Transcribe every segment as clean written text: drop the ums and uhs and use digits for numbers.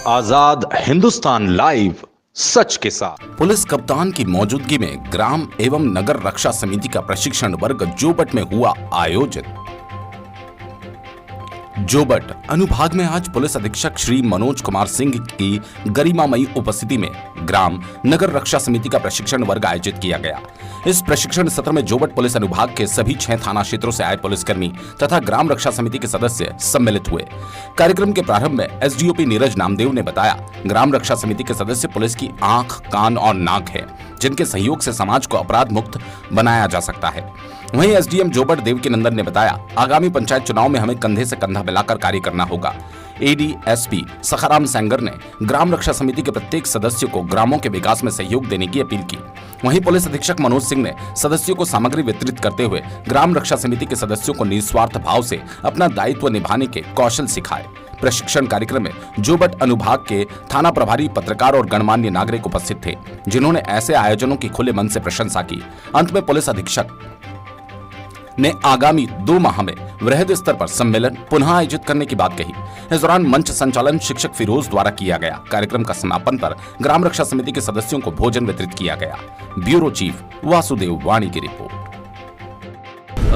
आजाद Hindustan live, सच के साथ। Police कप्तान की मौजूदगी में ग्राम एवं नगर रक्षा समिति का प्रशिक्षण वर्ग जोबट में हुआ आयोजित। जोबट अनुभाग में आज पुलिस अधीक्षक श्री मनोज कुमार सिंह की गरिमामयी उपस्थिति में ग्राम नगर रक्षा समिति का प्रशिक्षण वर्ग आयोजित किया गया। इस प्रशिक्षण सत्र में जोबट पुलिस अनुभाग के सभी 6 थाना क्षेत्रों से आए पुलिसकर्मी तथा ग्राम रक्षा समिति के सदस्य सम्मिलित हुए। कार्यक्रम के प्रारंभ में एसडीओपी नीरज नामदेव ने बताया, ग्राम रक्षा समिति के सदस्य पुलिस की आंख, कान और नाक है, जिनके सहयोग से समाज को अपराध मुक्त बनाया जा सकता है। वहीं एसडीएम जोबट देवकीनंदन ने बताया, आगामी पंचायत चुनाव में हमें कंधे से कंधा मिलाकर कार्य करना होगा। एडीएसपी सखाराम सेंगर ने ग्राम रक्षा समिति के प्रत्येक सदस्य को ग्रामों के विकास में सहयोग देने की अपील की। वहीं पुलिस अधीक्षक मनोज सिंह ने सदस्यों को सामग्री वितरित करते हुए ग्राम रक्षा समिति के सदस्यों को निस्वार्थ भाव से अपना दायित्व निभाने के कौशल सिखाए। प्रशिक्षण कार्यक्रम में जोबट अनुभाग के थाना प्रभारी, पत्रकार और गणमान्य नागरिक उपस्थित थे, जिन्होंने ऐसे आयोजनों की खुले मन से प्रशंसा की। अंत में पुलिस अधीक्षक ने आगामी 2 माह में वृहद स्तर पर सम्मेलन पुनः आयोजित करने की बात कही। इस दौरान मंच संचालन शिक्षक फिरोज द्वारा किया गया। कार्यक्रम का समापन पर ग्राम रक्षा समिति के सदस्यों को भोजन वितरित किया गया। ब्यूरो चीफ वासुदेव वाणी की रिपोर्ट।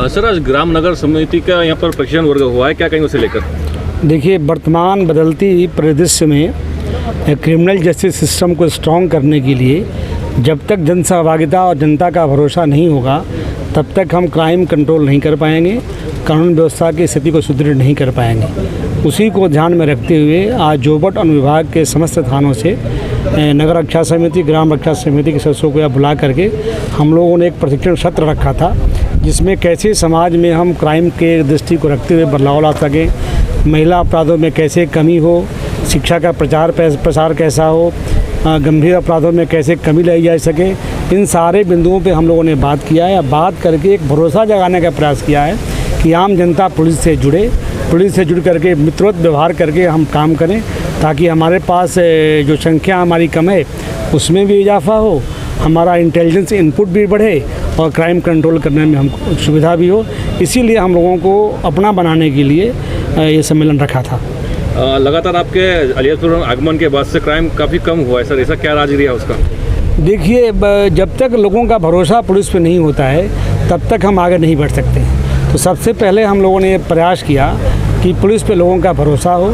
सर, आज ग्राम नगर समिति का यहाँ पर प्रशिक्षण वर्ग हुआ है, क्या कहेंगे उसे लेकर? देखिए, वर्तमान बदलती परिदृश्य में क्रिमिनल जस्टिस सिस्टम को स्ट्रॉन्ग करने के लिए जब तक जन सहभागिता और जनता का भरोसा नहीं होगा, तब तक हम क्राइम कंट्रोल नहीं कर पाएंगे, कानून व्यवस्था की स्थिति को सुदृढ़ नहीं कर पाएंगे। उसी को ध्यान में रखते हुए आज जोबट अनुविभाग के समस्त थानों से नगर रक्षा समिति, ग्राम रक्षा समिति के सदस्यों को यहाँ बुला करके हम लोगों ने एक प्रशिक्षण सत्र रखा था, जिसमें कैसे समाज में हम क्राइम के दृष्टि को रखते हुए बदलाव ला सकें, महिला अपराधों में कैसे कमी हो, शिक्षा का प्रसार कैसा हो, गंभीर अपराधों में कैसे कमी लाई जा सके, इन सारे बिंदुओं पे हम लोगों ने बात किया है। बात करके एक भरोसा जगाने का प्रयास किया है कि आम जनता पुलिस से जुड़ करके मित्रवत व्यवहार करके हम काम करें, ताकि हमारे पास जो संख्या हमारी कम है उसमें भी इजाफा हो, हमारा इंटेलिजेंस इनपुट भी बढ़े और क्राइम कंट्रोल करने में हमको सुविधा भी हो। इसीलिए हम लोगों को अपना बनाने के लिए ये सम्मेलन रखा था। लगातार आपके अलियासपुर आगमन के बाद से क्राइम काफ़ी कम हुआ है सर, ऐसा क्या राज रहा उसका? देखिए, जब तक लोगों का भरोसा पुलिस पे नहीं होता है तब तक हम आगे नहीं बढ़ सकते। तो सबसे पहले हम लोगों ने प्रयास किया कि पुलिस पे लोगों का भरोसा हो,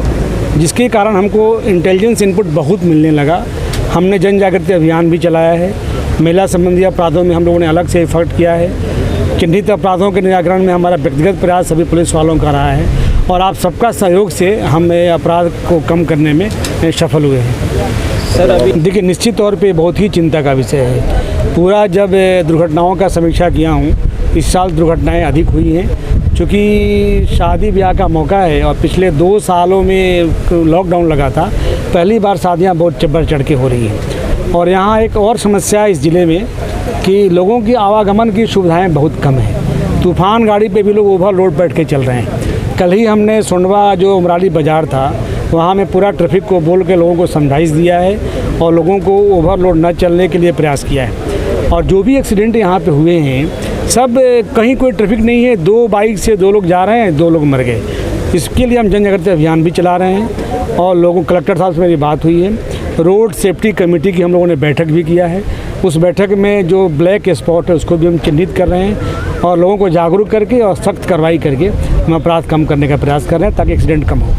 जिसके कारण हमको इंटेलिजेंस इनपुट बहुत मिलने लगा। हमने जन जागृति अभियान भी चलाया है। महिला संबंधी अपराधों में हम लोगों ने अलग से एफर्ट किया है। चिन्हित अपराधों के निराकरण में हमारा व्यक्तिगत प्रयास सभी पुलिस वालों का रहा है और आप सबका सहयोग से हम अपराध को कम करने में सफल हुए हैं। सर, अभी देखिए, निश्चित तौर पे बहुत ही चिंता का विषय है। पूरा जब दुर्घटनाओं का समीक्षा किया हूँ, इस साल दुर्घटनाएं अधिक हुई हैं, क्योंकि शादी ब्याह का मौका है और पिछले 2 सालों में लॉकडाउन लगा था। पहली बार शादियाँ बहुत बढ़ चढ़ के हो रही हैं। और यहाँ एक और समस्या है इस ज़िले में कि लोगों की आवागमन की सुविधाएँ बहुत कम हैं। तूफान गाड़ी पर भी लोग ओवरलोड बैठ के चल रहे हैं। कल ही हमने सोंडवा जो उमराली बाज़ार था, वहाँ में पूरा ट्रैफिक को बोल के लोगों को समझाइश दिया है और लोगों को ओवरलोड न चलने के लिए प्रयास किया है। और जो भी एक्सीडेंट यहाँ पे हुए हैं, सब कहीं कोई ट्रैफिक नहीं है, 2 बाइक से 2 लोग जा रहे हैं, 2 लोग मर गए। इसके लिए हम जन जागृति अभियान भी चला रहे हैं और लोगों, कलेक्टर साहब से मेरी बात हुई है। रोड सेफ्टी कमेटी की हम लोगों ने बैठक भी किया है। उस बैठक में जो ब्लैक स्पॉट है उसको भी हम चिन्हित कर रहे हैं और लोगों को जागरूक करके और सख्त कार्रवाई करके हम अपराध कम करने का प्रयास कर रहे हैं, ताकि एक्सीडेंट कम हो।